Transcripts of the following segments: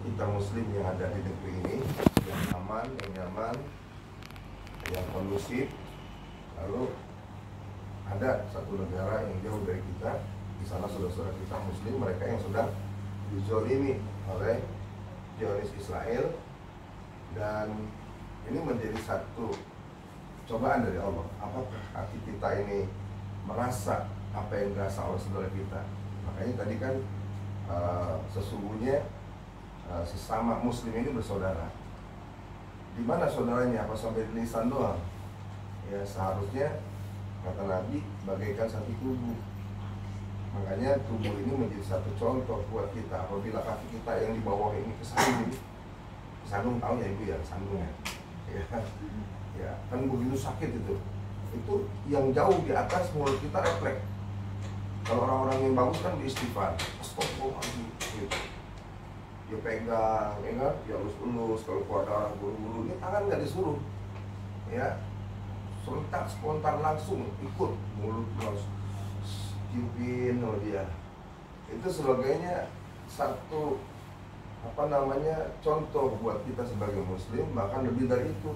Kita muslim yang ada di negeri ini yang aman, yang nyaman, yang kondusif. Lalu ada satu negara yang jauh dari kita, di sana saudara-saudara kita muslim, mereka yang sedang dizolimi oleh Zionis Israel. Dan ini menjadi satu cobaan dari Allah. Apakah hati kita ini merasa apa yang dirasa oleh saudara kita? Makanya tadi kan sesungguhnya sesama muslim ini bersaudara. Di mana saudaranya? Apa sampai di lisan doang? Ya seharusnya kata Nabi bagaikan satu tubuh. Makanya tubuh ini menjadi satu contoh buat kita. Apabila kaki kita yang di bawah ini kesandung, kesandung tahu ya ibu ya, kesandung ya, ya kan begitu sakit itu yang jauh di atas mulut kita refleks. Kalau orang-orang yang bagus kan beristighfar, astagfirullahaladzim gitu. Dia pegang, ya kan? Dia elus-elus, kalau keluar darah buru-buru, ini tangan nggak disuruh, ya, serentak spontan langsung ikut mulut langsung tiupin sama dia. Itu sebagainya satu contoh buat kita sebagai muslim, bahkan lebih dari itu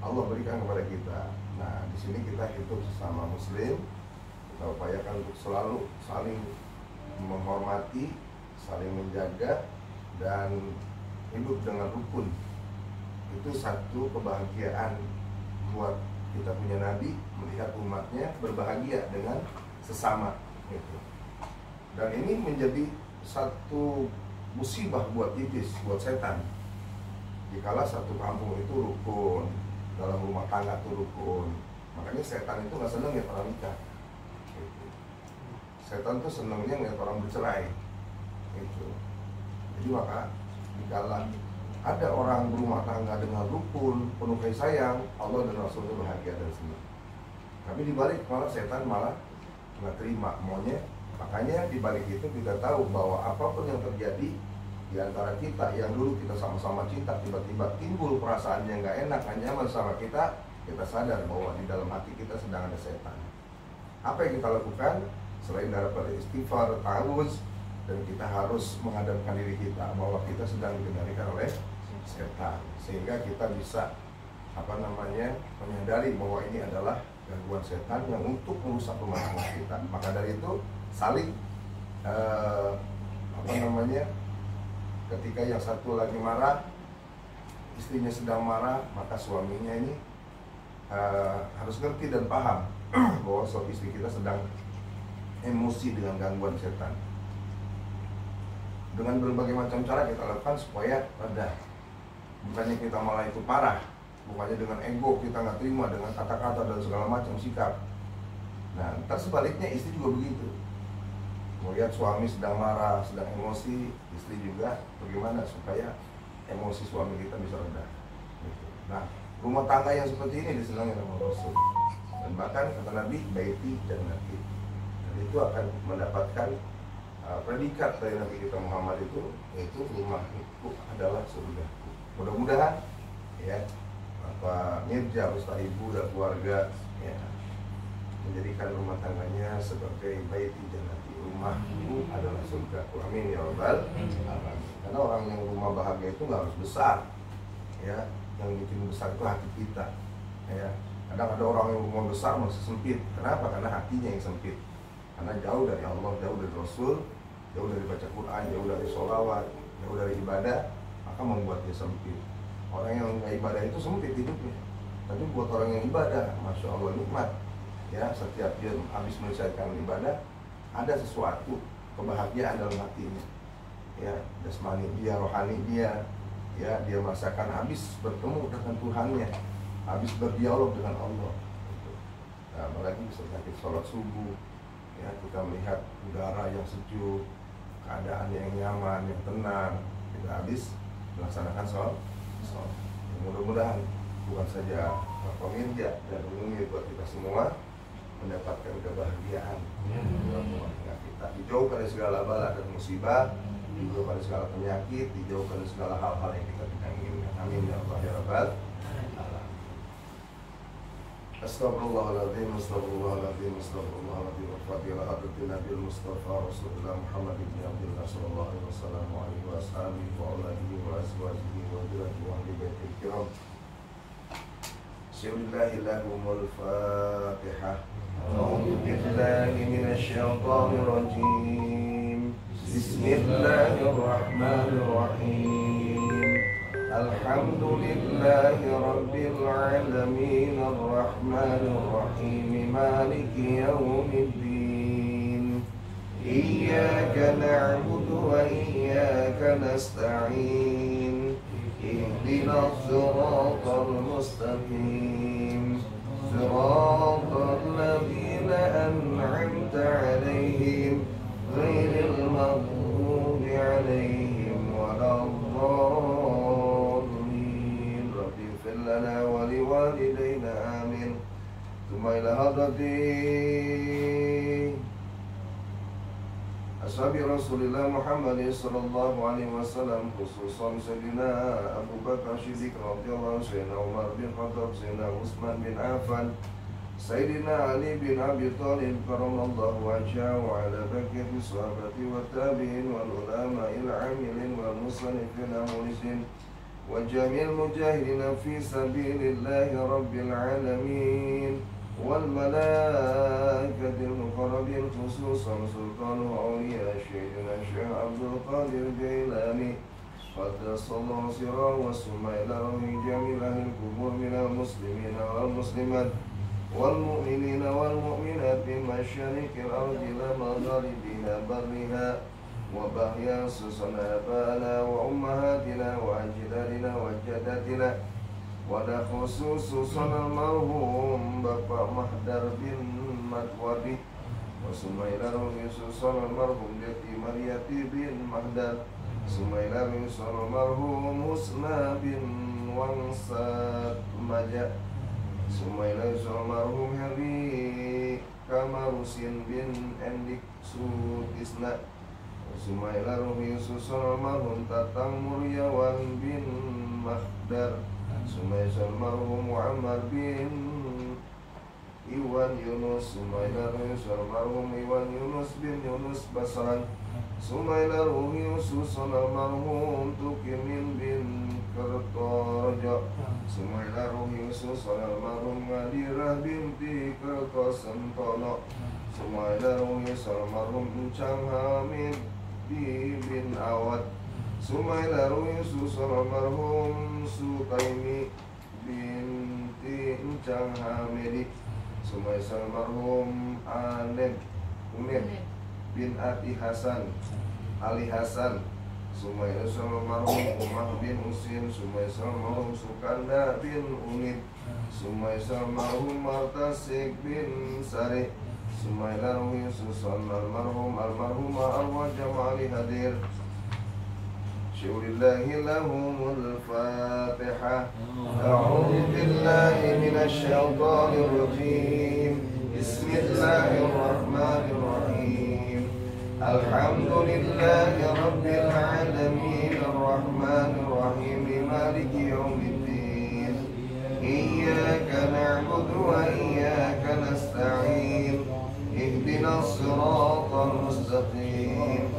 Allah berikan kepada kita. Nah, di sini kita hidup sesama muslim, kita upayakan untuk selalu saling menghormati, saling menjaga, dan hidup dengan rukun. Itu satu kebahagiaan buat kita punya Nabi, melihat umatnya berbahagia dengan sesama gitu. Dan ini menjadi satu musibah buat iblis, buat setan. Jikalau satu kampung itu rukun, dalam rumah tangga itu rukun, makanya setan itu nggak seneng ya orang nikah gitu. Setan tuh senengnya ngeliat orang bercerai gitu. Jadi maka jikalau ada orang berumah tangga dengan rukun, penuh kasih sayang, Allah dan Rasulnya bahagia dan senang. Tapi dibalik malah setan malah nggak terima maunya. Makanya dibalik itu kita tahu bahwa apapun yang terjadi di antara kita yang dulu kita sama-sama cinta, tiba-tiba timbul perasaan yang nggak enak, nggak nyaman sama kita sadar bahwa di dalam hati kita sedang ada setan. Apa yang kita lakukan selain daripada istighfar, ta'awudz, dan kita harus menghadapkan diri kita bahwa kita sedang dikendalikan oleh setan, sehingga kita bisa menyadari bahwa ini adalah gangguan setan yang untuk merusak rumah tangga kita. Maka dari itu saling ketika yang satu lagi marah, istrinya sedang marah, maka suaminya ini harus ngerti dan paham bahwa suami istri kita sedang emosi dengan gangguan setan. Dengan berbagai macam cara kita lakukan supaya reda. Bukannya kita malah itu parah, bukannya dengan ego kita nggak terima dengan kata-kata dan segala macam sikap. Nah, ntar sebaliknya istri juga begitu. Melihat suami sedang marah, sedang emosi, istri juga bagaimana supaya emosi suami kita bisa reda gitu. Nah, rumah tangga yang seperti ini disenangi oleh Rasul. Dan bahkan kata Nabi, baiti jannati. Dan itu akan mendapatkan predikat dari Nabi kita Muhammad itu, yaitu rumahku adalah surga. Mudah-mudahan ya Bapak Mirja, Ustaz Ibu dan keluarga ya menjadikan rumah tangganya sebagai baiti jannati, rumahku adalah surga. Amin ya rabbal alamin. Karena orang yang rumah bahagia itu nggak harus besar, ya. Yang bikin besar itu hati kita, ya. Kadang ada orang yang rumah besar masih sempit. Kenapa? Karena hatinya yang sempit. Karena jauh dari Allah, jauh dari Rasul, jauh dari baca Quran, jauh dari sholawat, jauh dari ibadah, maka membuatnya sempit. Orang yang nggak ibadah itu sempit hidupnya. Tapi buat orang yang ibadah, masya Allah nikmat. Ya, setiap dia habis menyelesaikan ibadah, ada sesuatu kebahagiaan dalam hatinya. Ya, jasmani dia, rohani dia, ya, dia merasakan habis bertemu dengan Tuhannya, habis berdialog dengan Allah. Nah, apalagi setelah kita sholat subuh, ya, kita melihat udara yang sejuk, keadaan yang nyaman, yang tenang, kita habis melaksanakan sholat. Mudah-mudahan bukan saja pemirsa dan umumnya buat kita semua mendapatkan kebahagiaan dalam rumah tangga kita, dijauhkan dari segala bala dan musibah, dijauhkan dari segala penyakit, dijauhkan dari segala hal-hal yang kita tidak inginkan. Amin ya Allah ya Rabbal alamin. Astagfirullahaladzim, astagfirullahaladzim, astagfirullahaladzim. Wa fadila hadratin Nabi Mustafa Rasulullah Muhammad ibn Abdullah sallallahu alaihi wasallam. وأصحابه وأولاده وأزواجه وذريته وأهل بيته الكرام. بسم الله لهم الفاتحة. أعوذ بالله من الشيطان الرجيم. بسم الله الرحمن الرحيم. الحمد لله رب العالمين الرحمن الرحيم مالك يوم الدين. إياك نعبد وإياك نستعين. اهدنا الصراط المستقيم صراط الذين أنعمت عليهم غير المغضوب عليهم ولا الضالين. رب اغفر لنا ولوالدينا آمين. ثم إلى حضرة أصحاب رسول الله محمد صلى الله عليه وسلم خصوصا سيدنا أبو بكر الصديق رضي الله عنه, سيدنا عمر بن الخطاب, سيدنا عثمان بن عفان, سيدنا علي بن أبي طالب كرم الله وجهه, وعلى بقية الصحابة والتابعين والعلماء العاملين والمصنفين والمؤلفين وجميع المجاهدين في سبيل الله رب العالمين والملائكة المقربين خصوصا سلطان أولياء سيدنا الشيخ عبد القادر الجيلاني قدس الله سره وسمى إلى روح جميع أهل القبور من المسلمين والمسلمات والمؤمنين والمؤمنات من مشارق الأرض إلى مغاربها برها وبحرها, خصوصا آبائنا وأمهاتنا وأجدادنا وجداتنا, وada khususan almarhum Bapak Mahdar bin Matwadi, Wasumailar khususan almarhum Deti Mariati bin Mahdar, Sumailar khususan almarhum Husna bin Wangsat Maja, Sumailar khususan almarhum Heri Kamarusin bin Endik Sutisna, Sumailar khususan almarhum Tatang Muryawan bin Mahdar, Sumailar almarhum Muhammad bin Iwan Yunus, Sumailar almarhum Iwan Yunus bin Yunus Basran, Sumailar khususan almarhum Tukimin bin Kertojo, Sumailar khususan almarhum Ngadirah binti Kertosentono, Sumailar khususan almarhum Encang Hamid bin Awad, Sumailar khususan almarhum Sutaimi binti Encang Hamidi, Sumailar almarhum Uneb bin Ati Hasan Ali Hasan, Sumailar almarhum Umar bin Usin, Sumailar almarhum Sukanda bin Unid, Sumailar almarhum Martasik bin Sari, Sumailar khususan almarhum arwah Jamali hadir. Syulillahi lahumul fatihah. A'udhu billahi minasyaitanir rajim. Bismillahirrahmanirrahim. Alhamdulillahi rabbil alamin arrahmanir rahim maliki yaumiddin. Iyyaka na'budu wa iyyaka nasta'in. Ihdinas siratal mustaqim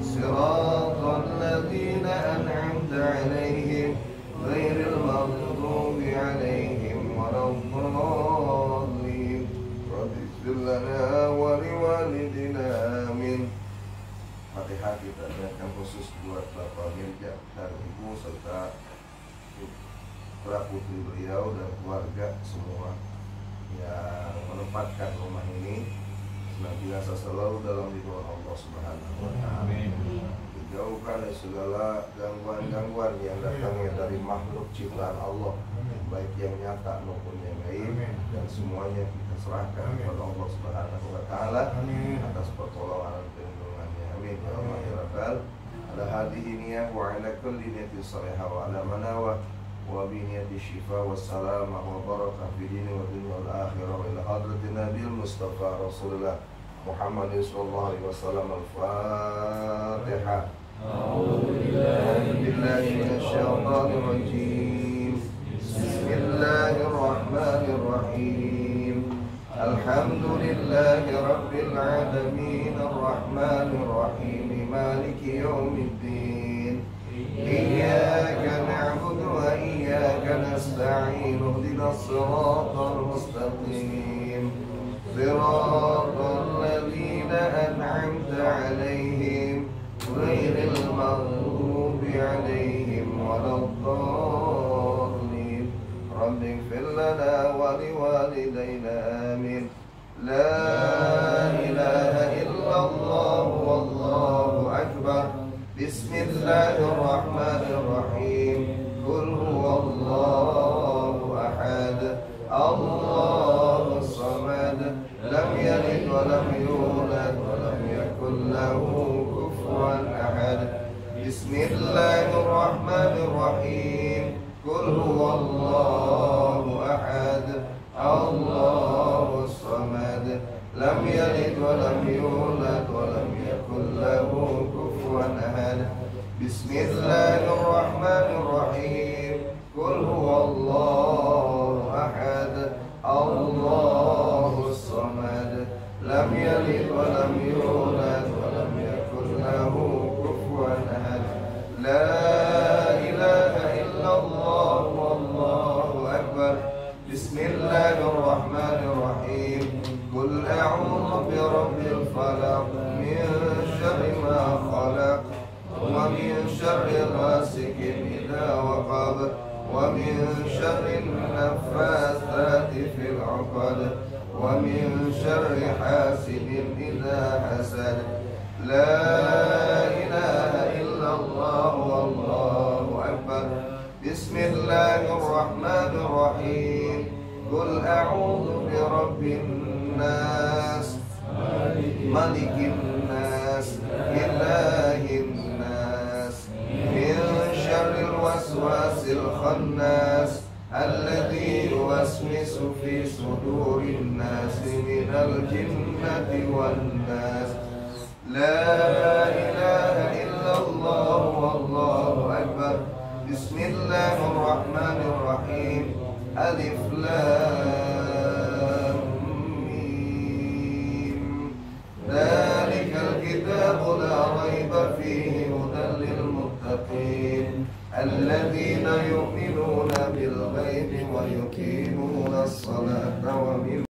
صراط الذين أنعمت عليهم غير المغضوب عليهم ولا الضالين. رب اغفر لنا ولوالدينا آمين. Fatihah kita bacakan khusus buat Bapak Mirja dan Ibu serta putra putri beliau dan keluarga semua yang menempatkan rumah ini senantiasa selalu dalam lindungan Allah Subhanahu wa Ta'ala. Dijauhkan dari segala gangguan-gangguan yang datangnya dari makhluk ciptaan Allah, baik yang nyata maupun yang gaib, dan semuanya kita serahkan kepada Allah Subhanahu wa Ta'ala atas pertolongan dan perlindungannya. Amin ya Allah ya Rabbal. Ala hadhihi niyah wa ala kulli niyatin salihah wa ala manawah wa bi niyati syifa wa salamah wa barakah fi dini wa dunya wal akhirah wa ila hadratin Nabil Mustafa Rasulullah Muhammad sallallahu alaihi wasallam. Al-Fatihah. A'udzu billahi minasy syaithanir rajim. Bismillahirrahmanirrahim. Alhamdulillahi rabbil alamin arrahmanir rahim maliki yaumiddin. اهدنا الصراط المستقيم صراط الذين أنعمت عليهم غير المغضوب عليهم ولا الضالين. رب اغفر لنا ولوالدينا آمين. لا إله إلا الله والله أكبر. بسم الله الرحمن الرحيم. قل هو الله أحد الله الصمد لم يلد ولم يولد ولم يكن له كفوا أحد. بسم الله الرحمن الرحيم. قل هو الله أحد الله الصمد لم يلد ولم يولد ولم يكن له كفوا أحد. بسم الله الرحمن الرحيم. قل هو الله أحد الله الصمد لم يلد ولم يولد ولم يكن له كفوا أحد. لا إله إلا الله والله أكبر. بسم الله الرحمن الرحيم. قل أعوذ برب الفلق من شر ما خلق ومن شر غاسق إذا وقب ومن شر النفاثات في العقد ومن شر حاسد إذا حسد. لا إله إلا الله والله أكبر. بسم الله الرحمن الرحيم. قل أعوذ برب الناس ملك الناس إله الناس من شر الوسواس الخناس الذي يوسوس في صدور الناس من الجنة والناس. لا إله إلا الله والله أكبر. بسم الله الرحمن الرحيم. ألف لام ميم. ذلك الكتاب لا ريب فيه هدى للمتقين الذين يؤمنون